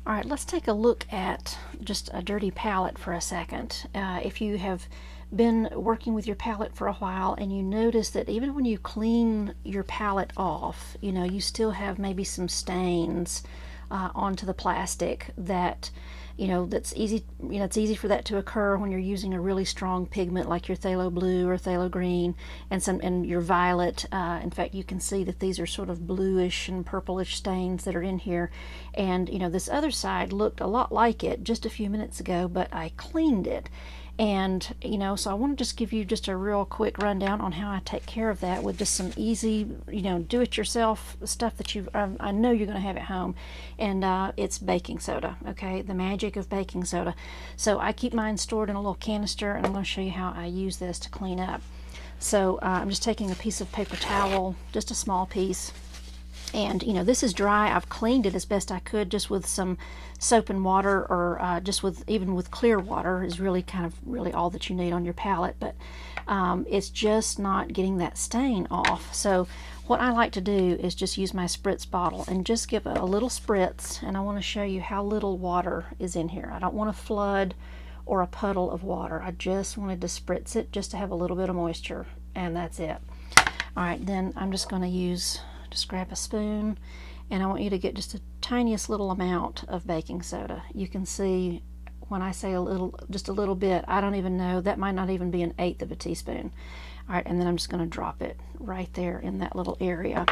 All right, let's take a look at just a dirty palette for a second. If you have been working with your palette for a while and you notice that even when you clean your palette off, you still have maybe some stains onto the plastic that that's easy. It's easy for that to occur when you're using a really strong pigment like your phthalo blue or phthalo green and your violet. In fact, you can see that these are sort of bluish and purplish stains that are in here. And this other side looked a lot like it just a few minutes ago, but I cleaned it. And so I want to just give you just a real quick rundown on how I take care of that with just some easy do-it-yourself stuff that I know you're going to have at home. And it's baking soda. Okay, the magic of baking soda. So I keep mine stored in a little canister, and I'm going to show you how I use this to clean up. So I'm just taking a piece of paper towel, just a small piece. And this is dry. I've cleaned it as best I could just with some soap and water, or just even with clear water is really all that you need on your palette. But it's just not getting that stain off. So what I like to do is just use my spritz bottle and just give a little spritz. And I want to show you how little water is in here. I don't want a flood or a puddle of water. I just wanted to spritz it just to have a little bit of moisture, and that's it. All right, then I'm just going to just grab a spoon, and I want you to get just the tiniest little amount of baking soda. You can see when I say just a little bit, I don't even know, that might not even be 1/8 of a teaspoon. All right, and then I'm just going to drop it right there in that little area.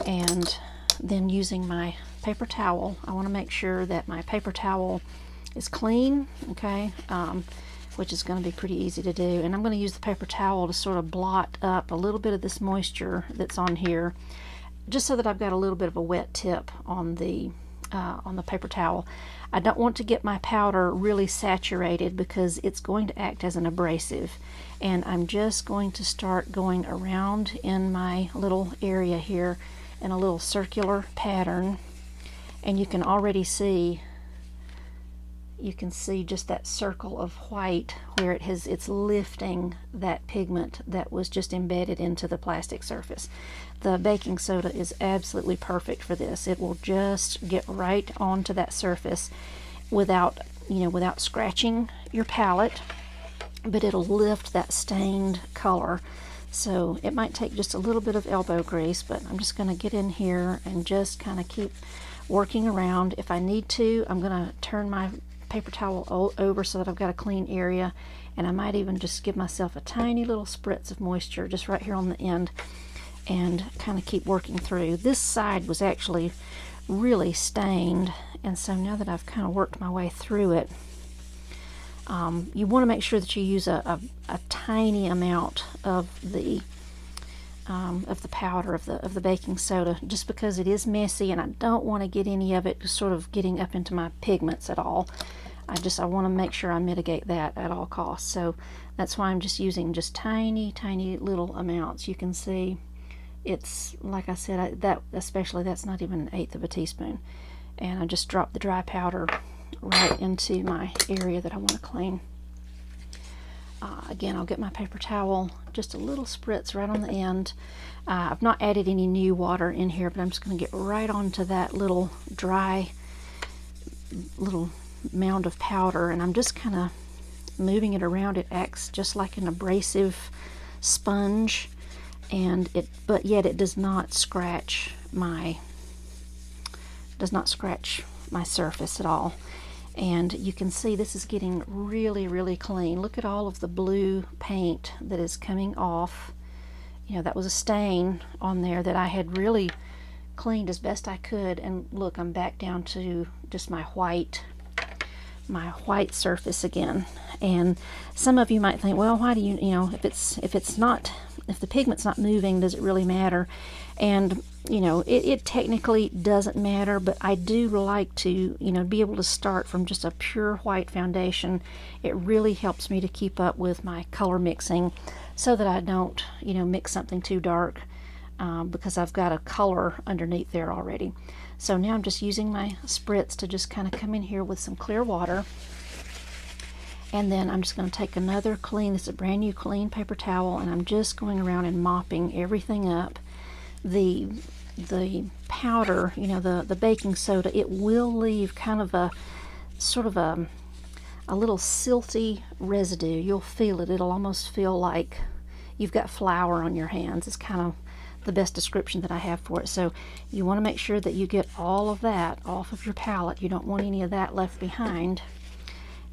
And then using my paper towel, I want to make sure that my paper towel is clean, okay, which is going to be pretty easy to do. And I'm going to use the paper towel to sort of blot up a little bit of this moisture that's on here, just so that I've got a little bit of a wet tip on the paper towel. I don't want to get my powder really saturated because it's going to act as an abrasive. And I'm just going to start going around in my little area here in a little circular pattern. And you can already see, just that circle of white where it's lifting that pigment that was just embedded into the plastic surface. The baking soda is absolutely perfect for this. It will just get right onto that surface without scratching your palette, but it'll lift that stained color. So it might take just a little bit of elbow grease, but I'm just going to get in here and just kind of keep working around. If I need to, I'm going to turn my paper towel over so that I've got a clean area, and I might even just give myself a tiny little spritz of moisture just right here on the end and kind of keep working through. This side was actually really stained, and so now that I've kind of worked my way through it, you want to make sure that you use a tiny amount of the powder of the baking soda, just because it is messy and I don't want to get any of it sort of getting up into my pigments at all. I want to make sure I mitigate that at all costs. So that's why I'm just using just tiny little amounts. You can see it's, like I said, that's not even 1/8 of a teaspoon. And I just dropped the dry powder right into my area that I want to clean. Again, I'll get my paper towel, just a little spritz right on the end. I've not added any new water in here, but I'm just going to get right onto that little dry little mound of powder, and I'm just kind of moving it around. It acts just like an abrasive sponge, but yet it does not scratch my surface at all. And you can see this is getting really clean. Look at all of the blue paint that is coming off. That was a stain on there that I had really cleaned as best I could. And look, I'm back down to just my white surface again. And some of you might think, well, why do if the pigment's not moving, does it really matter? And it technically doesn't matter, but I do like to be able to start from just a pure white foundation. It really helps me to keep up with my color mixing so that I don't mix something too dark, because I've got a color underneath there already. So now I'm just using my spritz to just kind of come in here with some clear water. And then I'm just going to take another this is a brand new clean paper towel, and I'm just going around and mopping everything up. The the powder, you know, the baking soda, it will leave kind of a sort of a little silty residue. You'll feel it. It'll almost feel like you've got flour on your hands. It's kind of the best description that I have for it. So you want to make sure that you get all of that off of your palette. You don't want any of that left behind.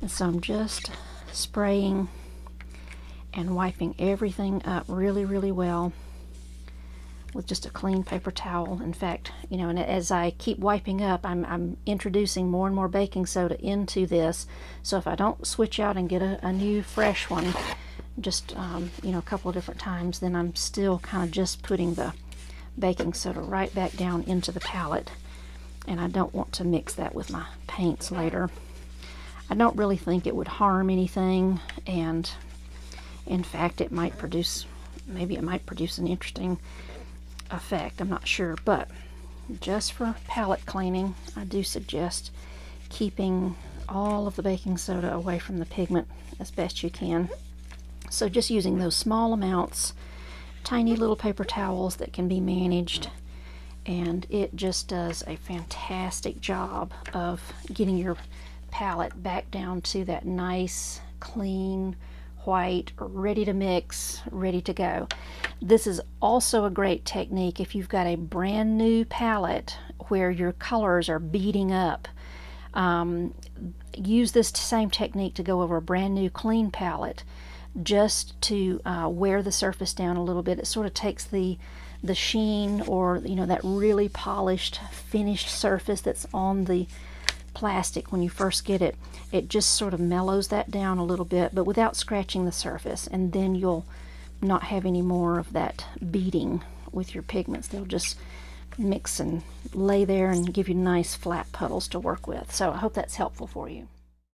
And so I'm just spraying and wiping everything up really, really well with just a clean paper towel. In fact, you know, and as I keep wiping up, I'm introducing more and more baking soda into this. So if I don't switch out and get a new fresh one, just you know, a couple of different times, then I'm still kind of just putting the baking soda right back down into the palette, and I don't want to mix that with my paints later. I don't really think it would harm anything, and in fact it might produce, maybe it might produce an interesting effect, I'm not sure. But just for palette cleaning, I do suggest keeping all of the baking soda away from the pigment as best you can. So just using those small amounts, tiny little paper towels that can be managed, and it just does a fantastic job of getting your palette back down to that nice, clean, white, ready to mix, ready to go. This is also a great technique if you've got a brand new palette where your colors are beading up. Use this same technique to go over a brand new clean palette, just to wear the surface down a little bit. It sort of takes the sheen, or you know, that really polished finished surface that's on the plastic when you first get it. It just sort of mellows that down a little bit, but without scratching the surface, and then you'll not have any more of that beading with your pigments. They'll just mix and lay there and give you nice flat puddles to work with. So I hope that's helpful for you.